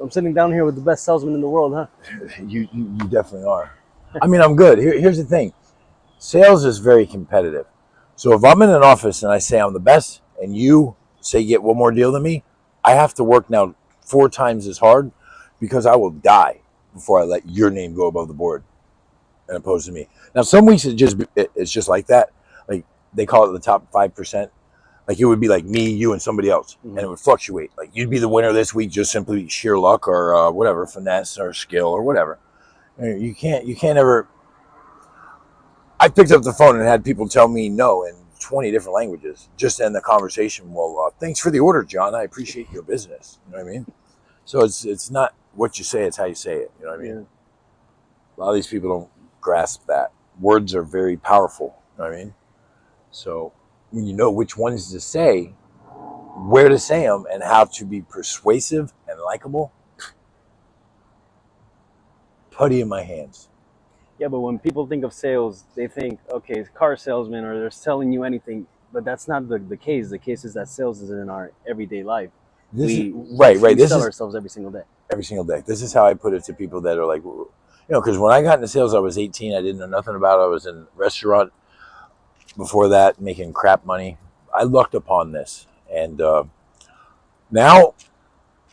I'm sitting down here with the best salesman in the world, huh? You definitely are. I mean, I'm good. Here's the thing. Sales is very competitive. So if I'm in an office and I say I'm the best and you say get one more deal than me, I have to work now 4 times as hard because I will die before I let your name go above the board and opposed to me. Now some weeks it's just like that. Like they call it the top 5%. Like it would be like me, you, and somebody else, and it would fluctuate. Like you'd be the winner this week just simply sheer luck or whatever, finesse or skill or whatever. You can't ever. I picked up the phone and had people tell me no in 20 different languages just to end the conversation. Well, thanks for the order, John. I appreciate your business. You know what I mean? So it's not what you say; it's how you say it. You know what I mean? Yeah. A lot of these people don't grasp that words are very powerful. You know what I mean? So when you know which ones to say, where to say them, and how to be persuasive and likable, putty in my hands. Yeah, but when people think of sales, they think, okay, it's car salesman or they're selling you anything. But that's not the case. The case is that sales is in our everyday life. This is We right, right. we This sell is ourselves every single day. every single day. This is how I put it to people that are like, because when I got into sales, I was 18. I didn't know nothing about it. I was in a restaurant before that, making crap money. I lucked upon this, and now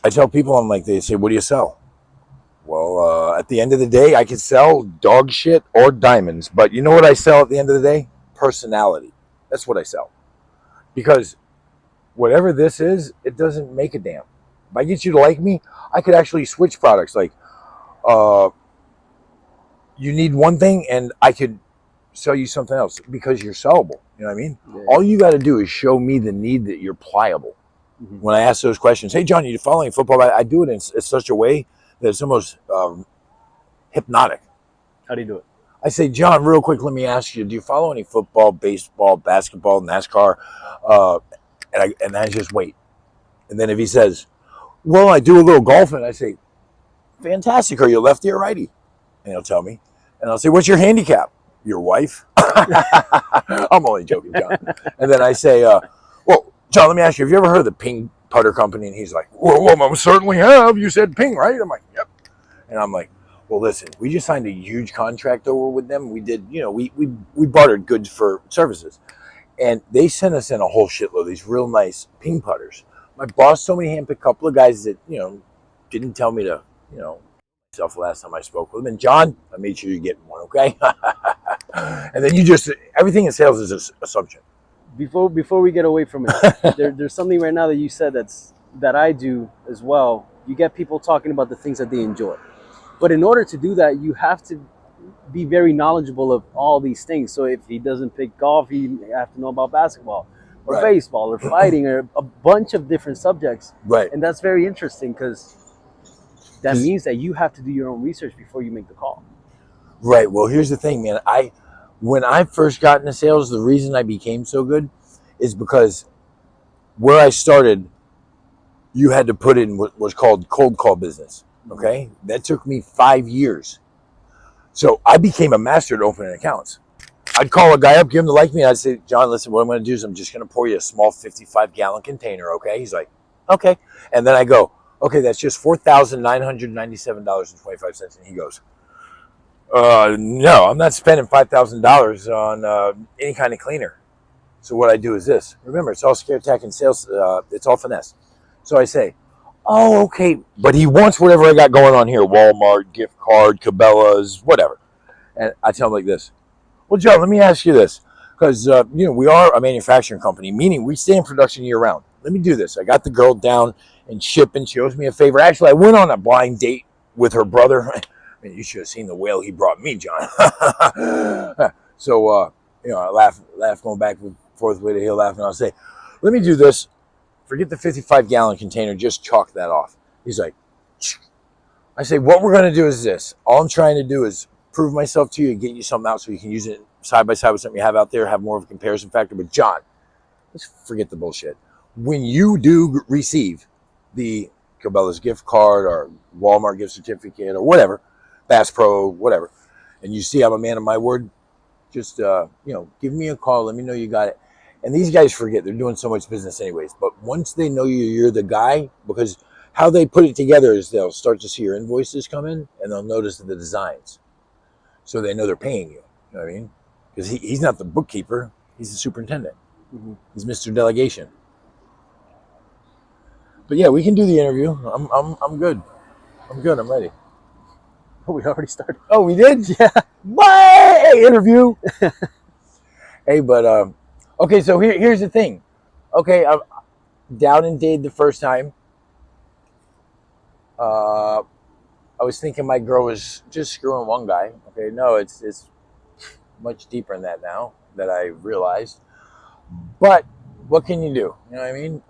I tell people, I'm like, they say, "What do you sell?" Well, at the end of the day, I could sell dog shit or diamonds, but you know what I sell at the end of the day? Personality. That's what I sell. Because whatever this is, it doesn't make a damn. If I get you to like me, I could actually switch products. Like, uh, you need one thing, and I could sell you something else because you're sellable. You know what I mean? Yeah. All you got to do is show me the need that you're pliable. Mm-hmm. When I ask those questions, hey, John, you following football? I do it in such a way that it's almost hypnotic. How do you do it? I say, John, real quick, let me ask you: do you follow any football, baseball, basketball, NASCAR? Uh, and I just wait. And then if he says, well, I do a little golfing, I say, fantastic. Are you a lefty or righty? And he'll tell me. And I'll say, what's your handicap? Your wife? I'm only joking, John. And then I say, well, John, let me ask you, have you ever heard of the Ping Putter Company? And he's like, well, I certainly have. You said Ping, right? I'm like, yep. And I'm like, well, listen, we just signed a huge contract over with them. We did, we bartered goods for services. And they sent us in a whole shitload of these real nice ping putters. My boss told me to handpick a couple of guys that, didn't tell me to, myself last time I spoke with him. And John, I made sure you get one, okay? And then everything in sales is an assumption. Before we get away from it, there's something right now that you said that I do as well. You get people talking about the things that they enjoy. But in order to do that, you have to be very knowledgeable of all these things. So if he doesn't pick golf, he have to know about basketball or Right. baseball or fighting or a bunch of different subjects. Right. And that's very interesting because that means that you have to do your own research before you make the call. Right. Well, here's the thing, man. When I first got into sales, the reason I became so good is because where I started, you had to put in what was called cold call business. Okay. That took me 5 years. So I became a master at opening accounts. I'd call a guy up, give him to like me, and I'd say, John, listen, what I'm going to do is I'm just going to pour you a small 55-gallon container, okay? He's like, okay. And then I go, okay, that's just $4,997.25. And he goes, no, I'm not spending $5,000 on any kind of cleaner. So what I do is this. Remember, it's all scare tactic and sales. It's all finesse. So I say, oh, okay. But he wants whatever I got going on here, Walmart, gift card, Cabela's, whatever. And I tell him like this. Well, Joe, let me ask you this, because we are a manufacturing company, meaning we stay in production year round. Let me do this. I got the girl down and shipping. She owes me a favor. Actually, I went on a blind date with her brother. I mean, you should have seen the whale he brought me, John. So, I laugh going back and forth with it. He'll laugh, and I'll say, let me do this. Forget the 55-gallon container. Just chalk that off. He's like, I say, what we're going to do is this. All I'm trying to do is prove myself to you and get you something out so you can use it side by side with something you have out there, have more of a comparison factor. But John, let's forget the bullshit. When you do receive the Cabela's gift card or Walmart gift certificate or whatever, Bass Pro, whatever, and you see I'm a man of my word, just give me a call. Let me know you got it. And these guys forget they're doing so much business anyways. But once they know you're the guy, because How they put it together is they'll start to see your invoices come in, and they'll notice the designs, so they know they're paying you. You know what I mean? Because he's not the bookkeeper; he's the superintendent. Mm-hmm. He's Mr. Delegation. But yeah, we can do the interview. I'm good. I'm good. I'm ready. Oh, we already started. Oh, we did? Yeah. Bye! Interview. Hey, but okay. So here's the thing. Okay, I'm down in Dade the first time. I was thinking my girl was just screwing one guy. Okay, no, it's much deeper than that now that I realized. But what can you do? You know what I mean?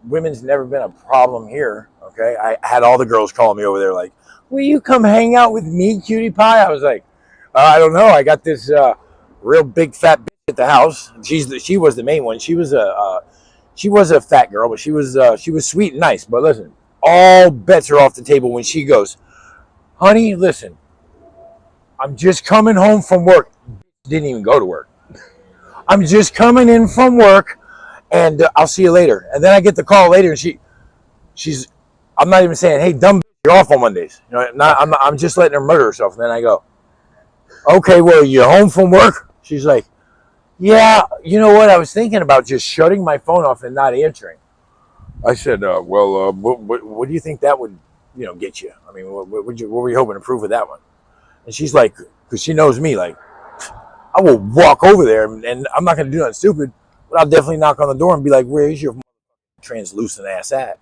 Women's never been a problem here. Okay, I had all the girls calling me over there like, "Will you come hang out with me, cutie pie?" I was like, "I don't know. I got this real big fat bitch at the house. She was the main one. She was a fat girl, but she was sweet and nice. But listen, all bets are off the table when she goes, honey, listen, I'm just coming home from work. Didn't even go to work. I'm just coming in from work, and I'll see you later. And then I get the call later, and she's, I'm not even saying, hey, dumb, you're off on Mondays. You know, I'm just letting her murder herself. And then I go, okay, well, you home from work? She's like, yeah, you know what? I was thinking about just shutting my phone off and not answering. I said, what do you think that would, get you? I mean, what were you hoping to prove with that one? And she's like, because she knows me, like, I will walk over there and I'm not going to do nothing stupid, but I'll definitely knock on the door and be like, where is your translucent ass at?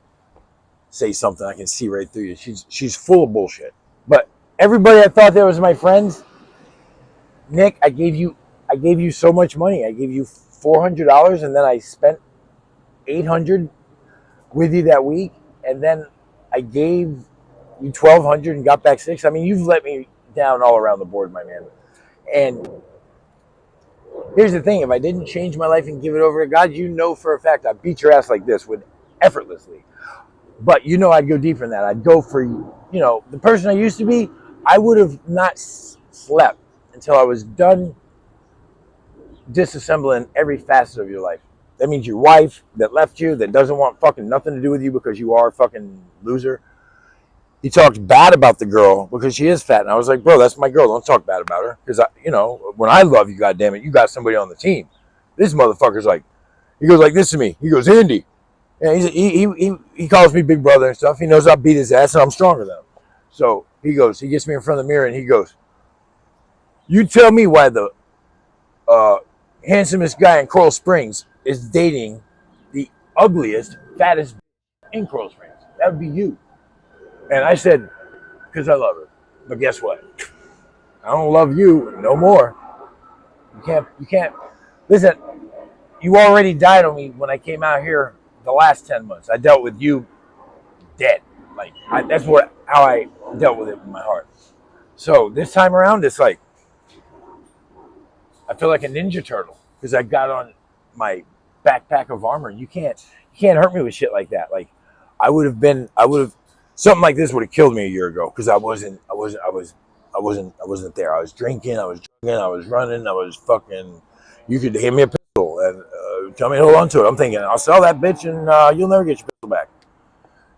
Say something I can see right through you. She's full of bullshit. But everybody I thought that was my friends, Nick, I gave you so much money. I gave you $400, and then I spent $800 with you that week, and then I gave you $1,200 and got back $600. I mean, you've let me down all around the board, my man. And here's the thing: if I didn't change my life and give it over to God, you know for a fact I'd beat your ass like this with effortlessly. But I'd go deeper than that. I'd go for the person I used to be. I would have not slept until I was done disassembling every facet of your life. That means your wife that left you, that doesn't want fucking nothing to do with you because you are a fucking loser. He talked bad about the girl because she is fat, and I was like, bro, that's my girl. Don't talk bad about her because when I love you, goddamn it, you got somebody on the team. This motherfucker's like, he goes like this to me. He goes, Andy, and he calls me big brother and stuff. He knows I'll beat his ass and I'm stronger than him. So he gets me in front of the mirror and he goes, you tell me why the handsomest guy in Coral Springs is dating the ugliest, fattest in Coral Springs. That would be you. And I said, because I love her. But guess what? I don't love you no more. You can't. Listen, you already died on me when I came out here the last 10 months. I dealt with you dead. That's how I dealt with it in my heart. So this time around, it's like, I feel like a Ninja Turtle because I got on my backpack of armor. You can't hurt me with shit like that. Like I would have something like this would have killed me a year ago because I wasn't there. I was drinking, I was drugging, I was running, I was fucking. You could hand me a pistol and tell me to hold on to it. I'm thinking I'll sell that bitch and you'll never get your pistol back.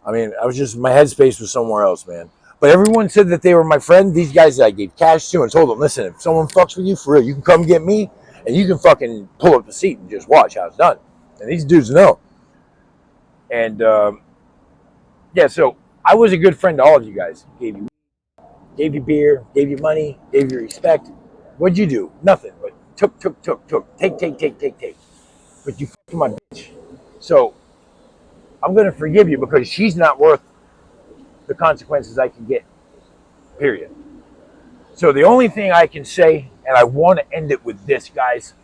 I mean, I was just my headspace was somewhere else, man. But everyone said that they were my friend. These guys that I gave cash to and told them, listen, if someone fucks with you for real, you can come get me and you can fucking pull up the seat and just watch how it's done. And these dudes know. And yeah, so I was a good friend to all of you guys. Gave you beer, gave you money, gave you respect. What'd you do? Nothing. But took. Take. But you fucked my bitch. So I'm gonna forgive you because she's not worth the consequences I can get. Period. So the only thing I can say, and I want to end it with this, guys,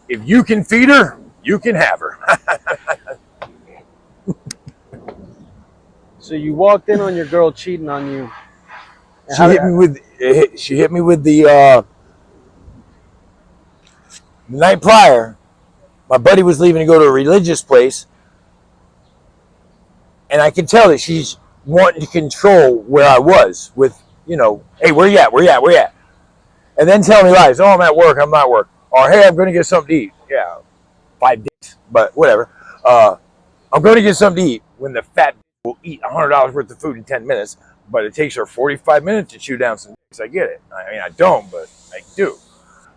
if you can feed her, you can have her. So you walked in on your girl cheating on you. She hit me with the night prior. My buddy was leaving to go to a religious place, and I could tell that she's wanting to control where I was with, hey, where you at? Where you at? Where you at? And then tell me lies. Oh, I'm at work. I'm not at work. Or, hey, I'm going to get something to eat. Yeah, 5 days, but whatever. I'm going to get something to eat when the fat will eat $100 worth of food in 10 minutes, but it takes her 45 minutes to chew down some dicks. I get it. I mean, I don't, but I do.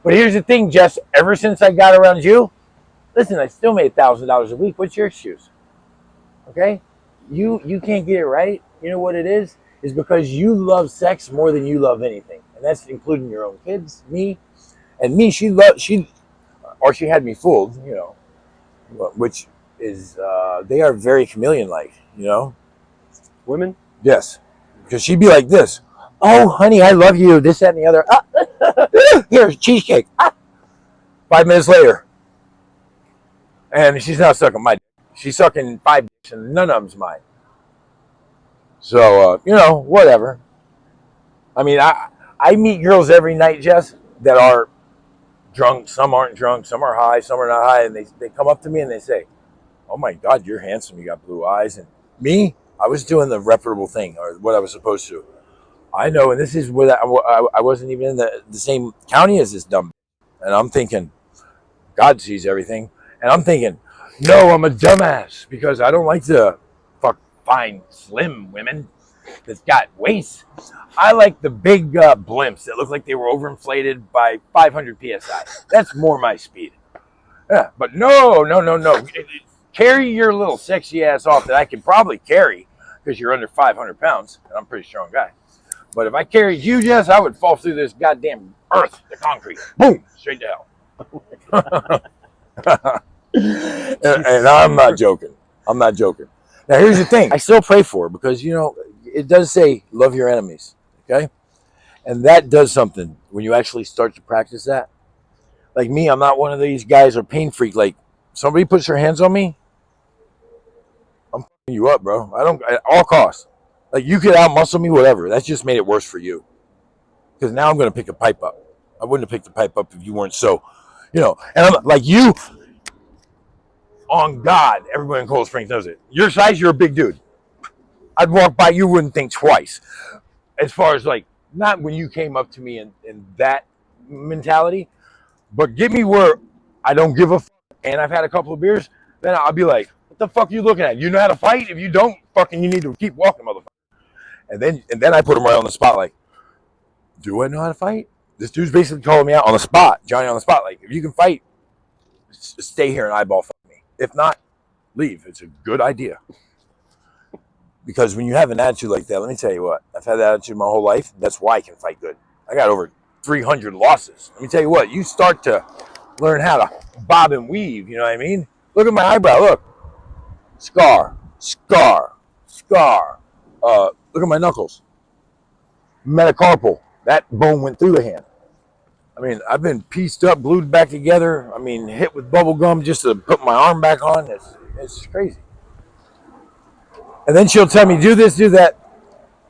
But here's the thing, Jess. Ever since I got around you, listen, I still made $1,000 a week. What's your excuse? Okay? You can't get it right. You know what it is? Is because you love sex more than you love anything. And that's including your own kids, me. And me, she had me fooled, which is, they are very chameleon-like, Women? Yes. Because she'd be like this. Oh, honey, I love you. This, that, and the other. Here's cheesecake. 5 minutes later. And she's not sucking my dick. She's sucking 5 dicks and none of them's mine. So, whatever. I mean, I meet girls every night, Jess, that are drunk. Some aren't drunk. Some are high. Some are not high. And they come up to me and they say, oh, my God, you're handsome. You got blue eyes. And me, I was doing the reputable thing, or what I was supposed to. I know, and this is where I wasn't even in the same county as this dumb. And I'm thinking, God sees everything. And I'm thinking, no, I'm a dumbass because I don't like to find slim women that's got waists. I like the big blimps that look like they were overinflated by 500 psi. That's more my speed. Yeah, but no. Carry your little sexy ass off that I can probably carry because you're under 500 pounds, and I'm a pretty strong guy. But if I carried you, Jess, I would fall through this goddamn earth, the concrete. Boom! Straight to hell. and I'm not joking. Now, here's the thing. I still pray for her because, it does say love your enemies, okay? And that does something when you actually start to practice that. Like me, I'm not one of these guys or pain freak. Like, somebody puts their hands on me, I'm fucking you up, bro. I don't, at all costs. Like, you could outmuscle me, whatever. That's just made it worse for you. Because now I'm going to pick a pipe up. I wouldn't have picked the pipe up if you weren't so, and I'm like you. On God, everybody in Cold Springs knows it. Your size, you're a big dude. I'd walk by, you wouldn't think twice. As far as like, not when you came up to me in that mentality, but get me where I don't give a fuck and I've had a couple of beers, then I'll be like, what the fuck are you looking at? You know how to fight? If you don't, fucking you need to keep walking, motherfucker. And then I put him right on the spot, like, do I know how to fight? This dude's basically calling me out on the spot, Johnny on the spot. Like, if you can fight, stay here and eyeball fight me. If not, leave. It's a good idea. Because when you have an attitude like that, let me tell you what, I've had that attitude my whole life. That's why I can fight good. I got over 300 losses. Let me tell you what, you start to learn how to bob and weave, you know what I mean? Look at my eyebrow, look. Scar. Look at my knuckles. Metacarpal. That bone went through the hand. I mean, I've been pieced up, glued back together. I mean, hit with bubble gum just to put my arm back on. It's crazy. And then she'll tell me, do this, do that.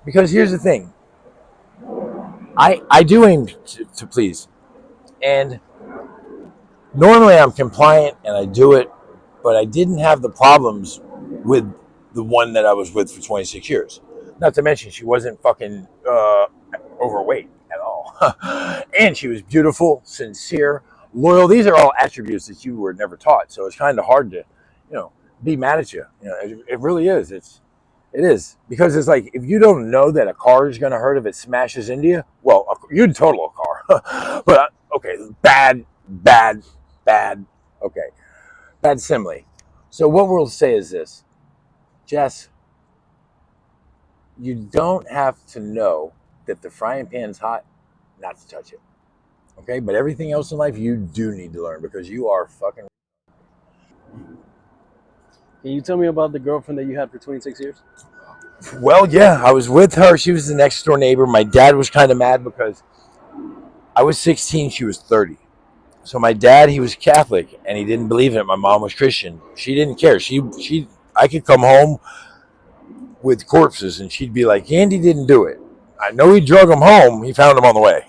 Because here's the thing. I do aim to please. And normally I'm compliant and I do it, but I didn't have the problems with the one that I was with for 26 years. Not to mention she wasn't fucking overweight at all. And she was beautiful, sincere, loyal. These are all attributes that you were never taught. So it's kind of hard to, be mad at you. It really is. It is. Because it's like, if you don't know that a car is going to hurt if it smashes into you, well, you'd total a car. But, okay, bad. Okay. Bad simile. So what we'll say is this. Jess, you don't have to know that the frying pan's hot not to touch it. Okay? But everything else in life, you do need to learn because you are fucking... Can you tell me about the girlfriend that you had for 26 years? Well, yeah, I was with her. She was the next door neighbor. My dad was kind of mad because I was 16, she was 30. So my dad, he was Catholic, and he didn't believe in it. My mom was Christian. She didn't care. I could come home with corpses, and she'd be like, Andy didn't do it. I know he drug him home. He found him on the way.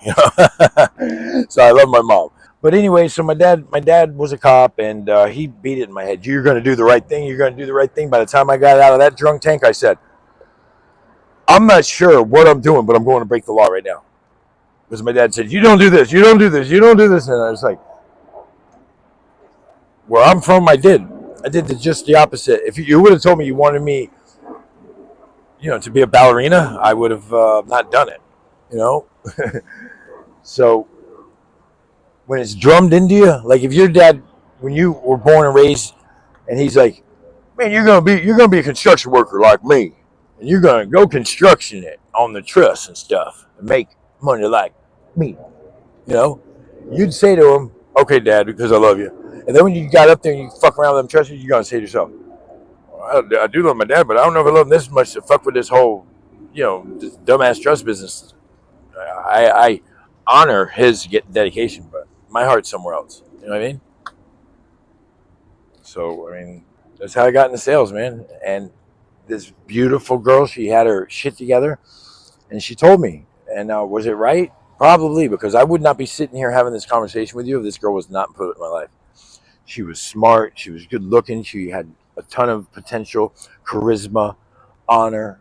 So I love my mom. But anyway, so my dad was a cop, and he beat it in my head. You're going to do the right thing. You're going to do the right thing. By the time I got out of that drunk tank, I said, I'm not sure what I'm doing, but I'm going to break the law right now. Because my dad said, you don't do this, you don't do this, you don't do this. And I was like, where I'm from, I did just the opposite. If you would have told me you wanted me to be a ballerina, I would have not done it. You know, so when it's drummed into you, like if your dad, when you were born and raised, and he's like, "Man, you're gonna be a construction worker like me, and you're gonna go construction it on the truss and stuff, and make money like me," you know, you'd say to him, "Okay, Dad, because I love you." And then when you got up there and you fuck around with them trusses, you're gonna say to yourself, I do love my dad, but I don't know if I love him this much to fuck with this whole, this dumbass trust business. I honor his dedication, but my heart's somewhere else. You know what I mean? So I mean, that's how I got into sales, man. And this beautiful girl, she had her shit together, and she told me. And was it right? Probably, because I would not be sitting here having this conversation with you if this girl was not put in my life. She was smart. She was good looking. She had a ton of potential, charisma, honor,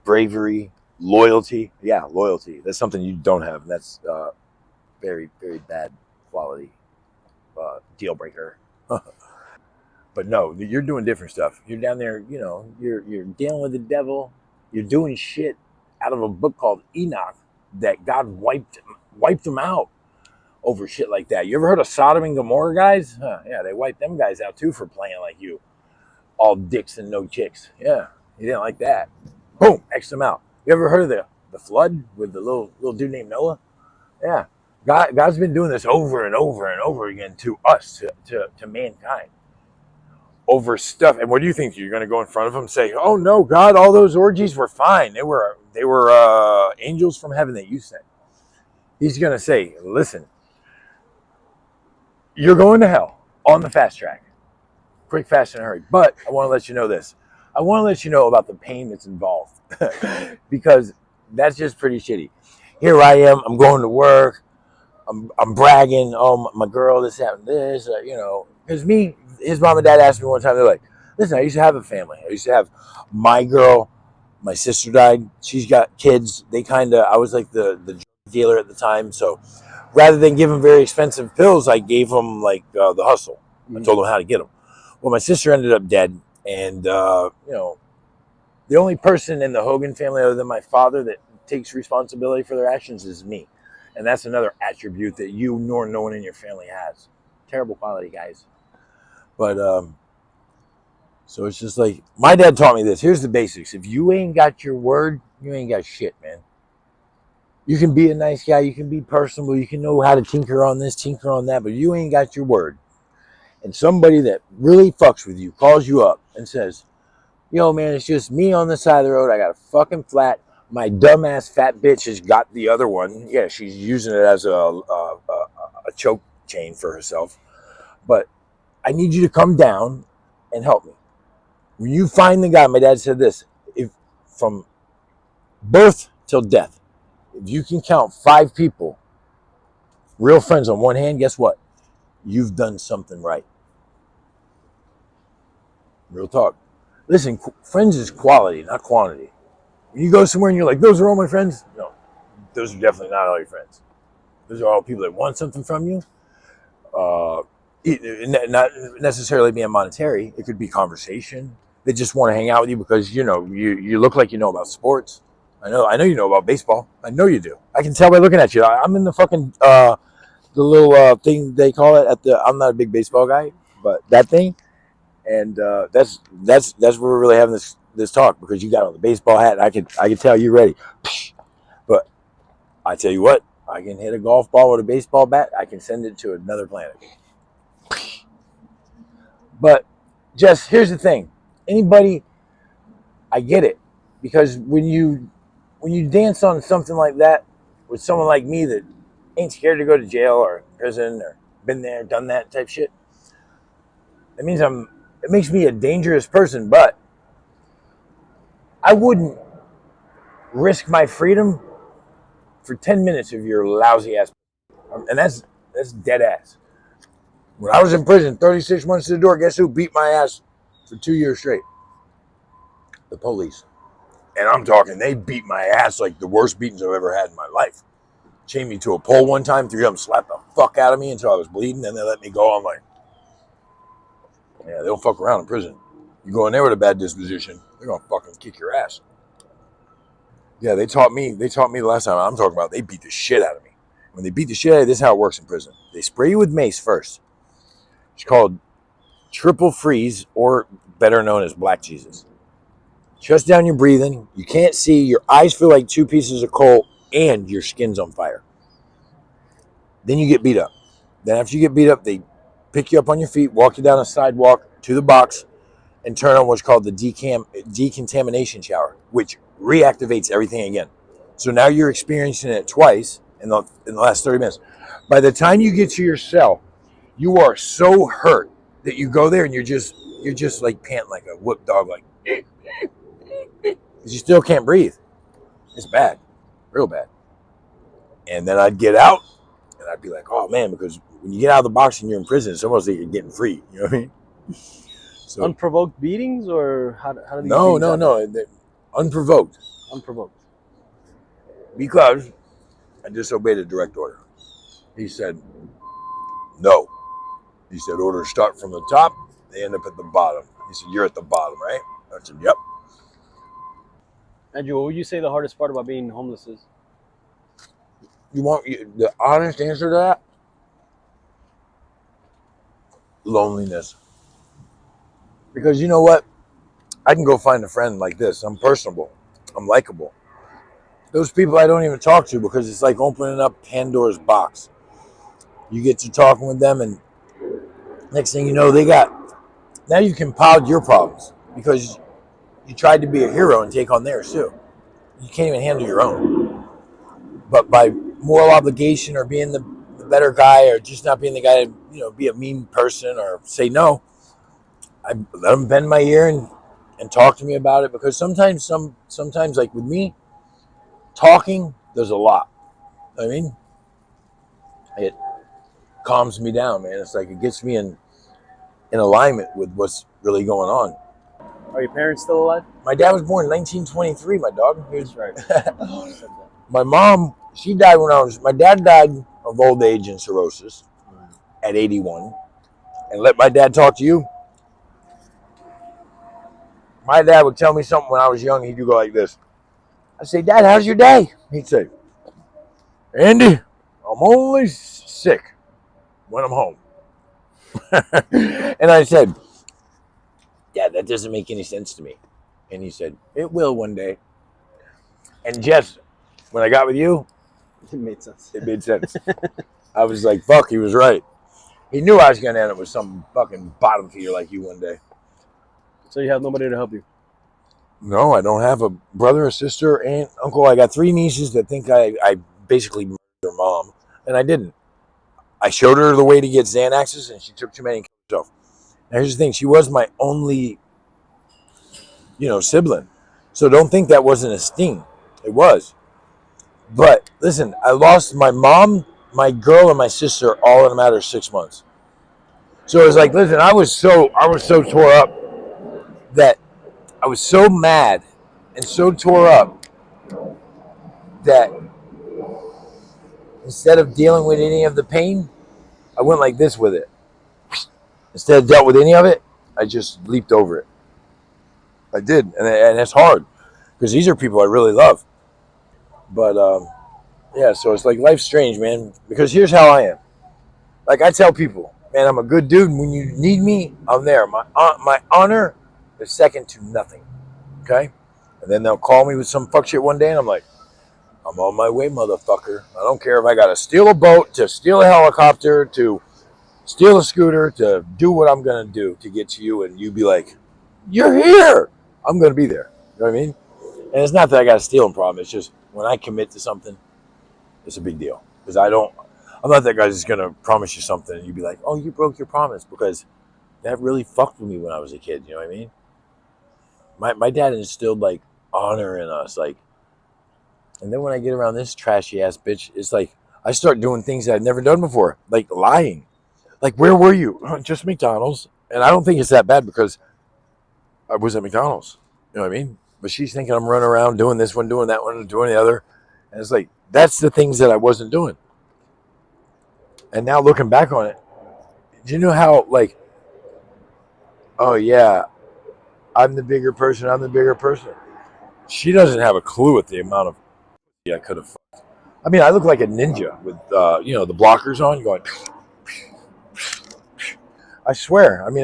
bravery, loyalty. Yeah, loyalty. That's something you don't have. And that's very, very bad quality deal breaker. But no, you're doing different stuff. You're down there, you're dealing with the devil. You're doing shit out of a book called Enoch that God wiped them out over shit like that. You ever heard of Sodom and Gomorrah guys? Huh, yeah, they wiped them guys out too for playing like you. All dicks and no chicks. Yeah, you didn't like that. Boom, X them out. You ever heard of the flood with the little dude named Noah? Yeah, God's been doing this over and over and over again to us, to mankind, over stuff. And what do you think? You're going to go in front of him and say, "Oh no, God, all those orgies were fine. They were angels from heaven that you sent." He's going to say, "Listen, you're going to hell on the fast track, quick, fast, and hurry. But I want to let you know this. I want to let you know about the pain that's involved because that's just pretty shitty. Here I am. I'm going to work. I'm bragging. Oh, my girl, this happened. This, because his mom and dad asked me one time. They're like, "Listen, I used to have a family. I used to have my girl. My sister died. She's got kids. I was like the drug dealer at the time. So rather than give them very expensive pills, I gave them like the hustle. I told them how to get them. Well, my sister ended up dead, and the only person in the Hogan family other than my father that takes responsibility for their actions is me, and that's another attribute that you nor no one in your family has. Terrible quality, guys. But so it's just like my dad taught me this. Here's the basics: if you ain't got your word, you ain't got shit, man. You can be a nice guy, you can be personable, you can know how to tinker on this, tinker on that, but you ain't got your word. And somebody that really fucks with you calls you up and says, "Yo, man, it's just me on the side of the road. I got a fucking flat. My dumbass fat bitch has got the other one. Yeah, she's using it as a choke chain for herself. But I need you to come down and help me. When you find the guy," my dad said this, if from birth till death, if you can count 5 people, real friends on one hand, guess what? You've done something right. Real talk. Listen, friends is quality, not quantity. When you go somewhere and you're like, "Those are all my friends," no, those are definitely not all your friends. Those are all people that want something from you. Uh, Not necessarily being monetary. It could be conversation. They just want to hang out with you because you look like you know about sports. I know you know about baseball. I know you do. I can tell by looking at you. I'm in the fucking the little thing they call it at the. I'm not a big baseball guy, but that thing, and that's where we're really having this talk because you got on the baseball hat. And I can tell you ready. But I tell you what, I can hit a golf ball with a baseball bat. I can send it to another planet. But just here's the thing: anybody, I get it, because when you dance on something like that with someone like me that ain't scared to go to jail or prison or been there, done that type shit, it means It makes me a dangerous person. But I wouldn't risk my freedom for 10 minutes of your lousy ass, and that's dead ass. When I was in prison, 36 months to the door, guess who beat my ass for 2 years straight? The police. And I'm talking, they beat my ass like the worst beatings I've ever had in my life. Chained me to a pole one time, 3 of them slapped the fuck out of me until I was bleeding, and they let me go. I'm like, yeah, they don't fuck around in prison. You go in there with a bad disposition, they're gonna fucking kick your ass. Yeah, they taught me. They taught me the last time I'm talking about. They beat the shit out of me. When they beat the shit out of you, this is how it works in prison. They spray you with mace first. It's called triple freeze, or better known as black Jesus. Shuts down your breathing. You can't see. Your eyes feel like two pieces of coal, and your skin's on fire. Then you get beat up. Then after you get beat up, they pick you up on your feet, walk you down a sidewalk to the box, and turn on what's called the decontamination shower, which reactivates everything again. So now you're experiencing it twice in the last 30 minutes. By the time you get to your cell, you are so hurt that you go there and you're just like panting like a whooped dog, like because you still can't breathe. It's bad, real bad. And then I'd get out and I'd be like, oh man, because when you get out of the box and you're in prison, it's almost like you're getting free. You know what I mean? So Unprovoked beatings, or how do these no, beatings no, happen? no, unprovoked, Unprovoked. because I disobeyed a direct order. He said no. He said orders start from the top, they end up at the bottom. He said you're at the bottom, right? I said yep. Andrew, what would you say the hardest part about being homeless is? You want the honest answer to that? Loneliness. Because you know what? I can go find a friend like this. I'm personable. I'm likable. Those people I don't even talk to because it's like opening up Pandora's box. You get to talking with them, and next thing you know, now you compiled your problems because you tried to be a hero and take on theirs too. You can't even handle your own. But by moral obligation or being the better guy or just not being the guy to be a mean person or say no, I let them bend my ear and talk to me about it, because sometimes like with me, talking does a lot. I mean, it calms me down, man. It's like it gets me in alignment with what's really going on. Are your parents still alive? My dad was born in 1923. My dog. That's right. My mom, she died my dad died of old age and cirrhosis at 81. And let my dad talk to you. My dad would tell me something when I was young. He'd go like this. I'd say, Dad, how's your day? He'd say, Andy, I'm only sick when I'm home. And I said, Dad, that doesn't make any sense to me. And he said, it will one day. And Jess, when I got with you, It made sense. it made sense. I was like, fuck, he was right. He knew I was going to end up with some fucking bottom feeder like you one day. So you have nobody to help you? No, I don't have a brother, a sister, aunt, uncle. I got 3 nieces that think I basically murdered their mom, and I didn't. I showed her the way to get Xanaxes, and she took too many and killed herself. Now, here's the thing. She was my only, sibling. So don't think that wasn't a sting. It was. But listen, I lost my mom, my girl, and my sister all in a matter of 6 months. So it was like, listen, I was so tore up that I was so mad and so tore up that instead of dealing with any of the pain, I went like this with it. Instead of dealt with any of it, I just leaped over it. I did, and it's hard because these are people I really love. But yeah, so it's like life's strange, man. Because here's how I am. Like I tell people, man, I'm a good dude. When you need me, I'm there. My honor is second to nothing. Okay, and then they'll call me with some fuck shit one day, and I'm like, I'm on my way, motherfucker. I don't care if I got to steal a boat, to steal a helicopter, to steal a scooter, to do what I'm gonna do to get to you, and you be like, you're here. I'm gonna be there. You know what I mean? And it's not that I got a stealing problem. It's just when I commit to something, it's a big deal because I'm not that guy that's gonna promise you something and you be like, oh, you broke your promise, because that really fucked with me when I was a kid. You know what I mean? My dad instilled like honor in us, like, and then when I get around this trashy ass bitch, it's like I start doing things that I've never done before, like lying. Like, where were you? Just McDonald's. And I don't think it's that bad because I was at McDonald's. You know what I mean? But she's thinking I'm running around doing this one, doing that one, doing the other. And it's like, that's the things that I wasn't doing. And now looking back on it, do you know how, like, oh yeah, I'm the bigger person. She doesn't have a clue at the amount of I could have. I mean, I look like a ninja with the blockers on, going. I swear. I mean,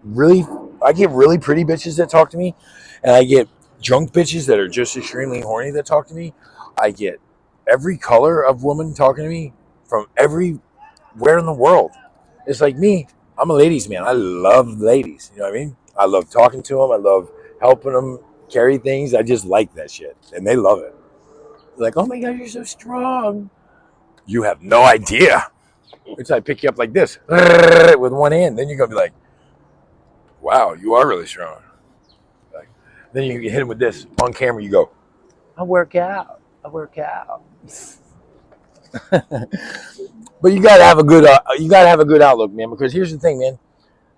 really, I get really pretty bitches that talk to me, and I get drunk bitches that are just extremely horny that talk to me. I get every color of woman talking to me from everywhere in the world. It's like me. I'm a ladies' man. I love ladies. You know what I mean? I love talking to them. I love helping them carry things. I just like that shit, and they love it. They're like, oh my god, you're so strong. You have no idea. It's I pick you up like this with one hand. Then you're gonna be like, wow, you are really strong. Like, then you hit him with this on camera. You go, I work out. I work out. But you gotta have a good outlook, man. Because here's the thing, man.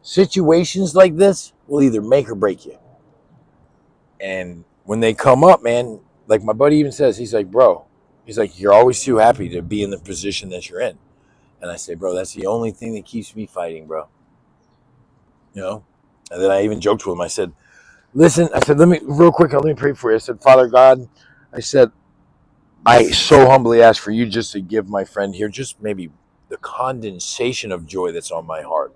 Situations like this will either make or break you. And when they come up, man, like my buddy even says, he's like, bro, he's like, you're always too happy to be in the position that you're in. And I say, bro, that's the only thing that keeps me fighting, bro. You know. And then I even joked with him. I said, listen, I said, let me pray for you. I said, Father God, I said, I so humbly ask for you just to give my friend here just maybe the condensation of joy that's on my heart.